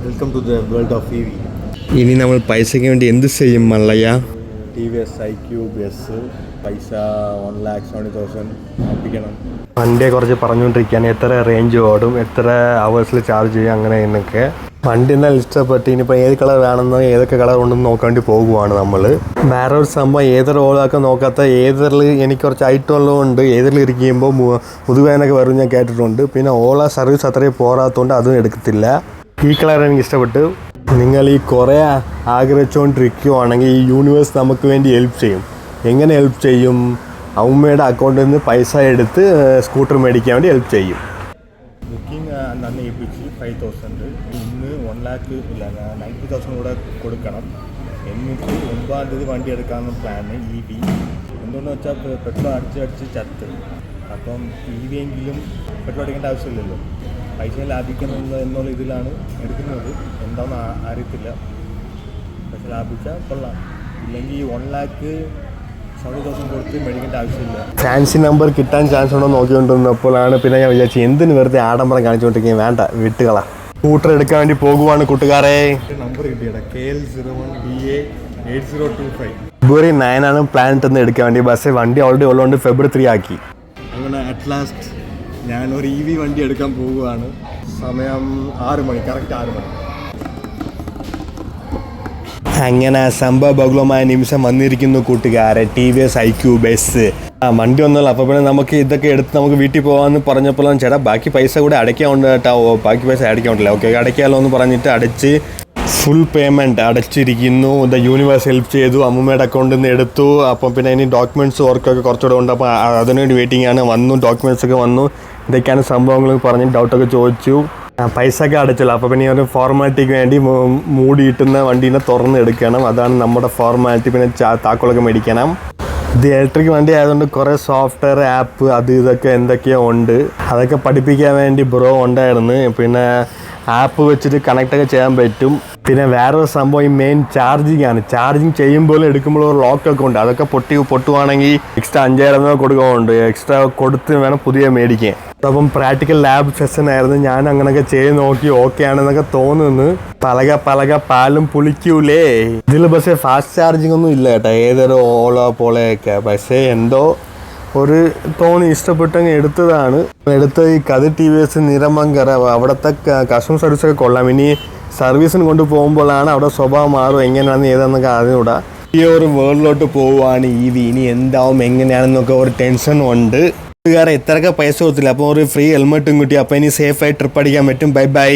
Welcome to the world of EV. ഇനി നമ്മൾ പൈസയ്ക്ക് വേണ്ടി എന്ത് ചെയ്യും മല്ലയ്യ? TVS iQ ബസ് പൈസ 1,70,000 ഒപ്പിക്കണം. വണ്ടിയെ കുറച്ച് പറഞ്ഞുകൊണ്ടിരിക്കുകയാണ്, എത്ര റേഞ്ച് ഓടും, എത്ര അവേഴ്സിൽ ചാർജ് ചെയ്യും, അങ്ങനെ എന്നൊക്കെ. വണ്ടി എന്നാൽ ഇഷ്ടപ്പെട്ട് ഇനിയിപ്പോൾ ഏത് കളർ വേണമെന്നോ ഏതൊക്കെ കളർ ഉണ്ടെന്ന് നോക്കാൻ വേണ്ടി പോകുവാണ് നമ്മൾ. വേറെ ഒരു സംഭവം ഏതൊരു ഓളാക്കാൻ നോക്കാത്ത ഏതൊരു എനിക്ക് കുറച്ച് ഐറ്റം ഉള്ളതുകൊണ്ട് ഏതൊരു ഇരിക്കുമ്പോൾ മുതുവേനൊക്കെ വരും ഞാൻ കേട്ടിട്ടുണ്ട്. പിന്നെ ഓള സർവീസ് അത്രയും പോരാത്തതുകൊണ്ട് അതും എടുക്കത്തില്ല. ഈ കളർ എനിക്ക് ഇഷ്ടപ്പെട്ടു. നിങ്ങൾ ഈ കുറേ ആഗ്രഹിച്ചുകൊണ്ടിരിക്കുകയാണെങ്കിൽ ഈ യൂണിവേഴ്സ് നമുക്ക് വേണ്ടി ഹെൽപ്പ് ചെയ്യും. എങ്ങനെ ഹെൽപ്പ് ചെയ്യും? അമ്മയുടെ അക്കൗണ്ടിൽ നിന്ന് പൈസ എടുത്ത് സ്കൂട്ടർ മേടിക്കാൻ വേണ്ടി ഹെൽപ്പ് ചെയ്യും. ബുക്കിംഗ് അന്ന് ഏൽപ്പിച്ച് 5,000 ഇന്ന് 1,90,000 കൂടെ കൊടുക്കണം. എന്നിട്ട് 9-ാം തീയതി വണ്ടി എടുക്കാമെന്ന് പ്ലാന്. EV എന്തുകൊണ്ടെന്ന് വെച്ചാൽ പെട്രോൾ അടിച്ച് ചത്ത്. അപ്പം EV എങ്കിലും പെട്രോൾ അടിക്കേണ്ട ആവശ്യമില്ലല്ലോ, പൈസ ലാഭിക്കുന്നത് എന്നുള്ള ഇതിലാണ് എടുക്കുന്നത്. എന്താണെന്ന് അറിയത്തില്ല, പക്ഷെ ലാഭിച്ചാൽ കൊള്ളാം. ഇല്ലെങ്കിൽ 1,70,000 കൊടുത്ത് മേടിക്കേണ്ട ആവശ്യമില്ല. ഫാൻസി നമ്പർ കിട്ടാൻ ചാൻസ് ഉണ്ടോ നോക്കിക്കൊണ്ടിരുന്നപ്പോഴാണ് പിന്നെ ഞാൻ വിചാരിച്ചു എന്തിന് വെറുതെ ആഡംബരം കാണിച്ചുകൊണ്ടിരിക്കുക, വേണ്ട വിട്ടുകളാ. സ്കൂട്ടർ എടുക്കാൻ വേണ്ടി പോകുവാണ് കൂട്ടുകാരെ. Number കിട്ടിയടാ, KL01BA8025. ഫെബ്രുവരി 9 ആണ് പ്ലാൻ ഇട്ടെന്ന് എടുക്കാൻ വേണ്ടി. ബസ് വണ്ടി ഓൾറെഡി ഉള്ളതുകൊണ്ട് February 3 ആക്കി. അങ്ങനെ അറ്റ് ലാസ്റ്റ് ഞാൻ ഒരു EV വണ്ടി എടുക്കാൻ പോവുകയാണ്. സമയം 6 മണി, കറക്റ്റ് 6 മണി. അങ്ങനെ സംഭവബഹുലമായ നിമിഷം വന്നിരിക്കുന്നു കൂട്ടുകാരെ. TVS iQ ബസ് വണ്ടി ഒന്നുമല്ല. അപ്പോൾ പിന്നെ നമുക്ക് ഇതൊക്കെ എടുത്ത് നമുക്ക് വീട്ടിൽ പോകാമെന്ന് പറഞ്ഞപ്പോഴാണ് ചേട്ടാ ബാക്കി പൈസ കൂടെ അടയ്ക്കാറുണ്ട് കേട്ടോ. ബാക്കി പൈസ അടയ്ക്കാണ്ടില്ല. ഓക്കെ അടയ്ക്കാമല്ലോ എന്ന് പറഞ്ഞിട്ട് അടച്ച് ഫുൾ പേയ്മെൻറ്റ് അടച്ചിരിക്കുന്നു. ദ യൂണിവേഴ്സ് ഹെൽപ്പ് ചെയ്തു, അമ്മൂമ്മയുടെ അക്കൗണ്ടിൽ നിന്ന് എടുത്തു. അപ്പം പിന്നെ ഇനി ഡോക്യുമെൻറ്റ്സ് വർക്കൊക്കെ കുറച്ചുകൂടെ ഉണ്ട്. അപ്പോൾ അതിനുവേണ്ടി വെയിറ്റിംഗ് ആണ്. വന്നു, ഡോക്യുമെൻറ്റ്സൊക്കെ വന്നു. ഇതൊക്കെയാണ് സംഭവങ്ങൾ പറഞ്ഞ് ഡൗട്ടൊക്കെ ചോദിച്ചു. പൈസ ഒക്കെ അടച്ചല്ലോ. അപ്പോൾ പിന്നെ ഒരു ഫോർമാലിറ്റിക്ക് വേണ്ടി മൂടിയിട്ടുന്ന വണ്ടീനെ തുറന്ന് എടുക്കണം. അതാണ് നമ്മുടെ ഫോർമാലിറ്റി. പിന്നെ താക്കോലൊക്കെ മേടിക്കണം. ഇത് ഇലക്ട്രിക് വണ്ടി ആയതുകൊണ്ട് കുറേ സോഫ്റ്റ്വെയർ ആപ്പ് അത് ഇതൊക്കെ എന്തൊക്കെയോ ഉണ്ട്. അതൊക്കെ പഠിപ്പിക്കാൻ വേണ്ടി ബ്രോ ഉണ്ടായിരുന്നു. പിന്നെ ആപ്പ് വെച്ചിട്ട് കണക്റ്റൊക്കെ ചെയ്യാൻ പറ്റും. പിന്നെ വേറൊരു സംഭവം ഈ മെയിൻ ചാർജിങ് ആണ്. ചാർജിങ് ചെയ്യുമ്പോഴും എടുക്കുമ്പോഴും ഒരു ലോക്കൊക്കെ ഉണ്ട്. അതൊക്കെ പൊട്ടുവാണെങ്കിൽ എക്സ്ട്രാ 5,000 കൊടുക്കുന്നുണ്ട്. എക്സ്ട്രാ കൊടുത്ത് വേണം പുതിയ മേടിക്കാൻ. അപ്പം പ്രാക്ടിക്കൽ ലാബ് സെഷൻ ആയിരുന്നു. ഞാൻ അങ്ങനെയൊക്കെ ചെയ്ത് നോക്കി, ഓക്കെ ആണെന്നൊക്കെ തോന്നുന്നു. പലക പാലും പുളിക്കൂലേ. ഇതിൽ പക്ഷേ ഫാസ്റ്റ് ചാർജിങ് ഒന്നും ഇല്ല കേട്ടോ, ഏതൊരു ഓളോ പോളയൊക്കെ. പക്ഷേ എന്തോ ഒരു തോന്നി, ഇഷ്ടപ്പെട്ടങ്ങ് എടുത്തതാണ്. എടുത്ത ഈ TVS നിറമങ്കര അവിടുത്തെ കസ്റ്റമർ സർവീസൊക്കെ കൊള്ളാം. ഇനി സർവീസിന് കൊണ്ട് പോകുമ്പോഴാണ് അവിടെ സ്വഭാവം മാറും, എങ്ങനെയാണെന്ന് ഏതാണെന്നൊക്കെ അറിഞ്ഞൂടാ. ഈ ഒരു വേൾഡിലോട്ട് പോവുകയാണ് EV. ഇനി എന്താവും എങ്ങനെയാണെന്നൊക്കെ ഒരു ടെൻഷൻ ഉണ്ട്. ഇത്രയൊക്കെ പൈസ കൊടുത്തില്ല, അപ്പോൾ ഒരു ഫ്രീ ഹെൽമെറ്റും കിട്ടി. അപ്പോൾ ഇനി സേഫായി ട്രിപ്പ് അടിക്കാൻ പറ്റും. ബൈ.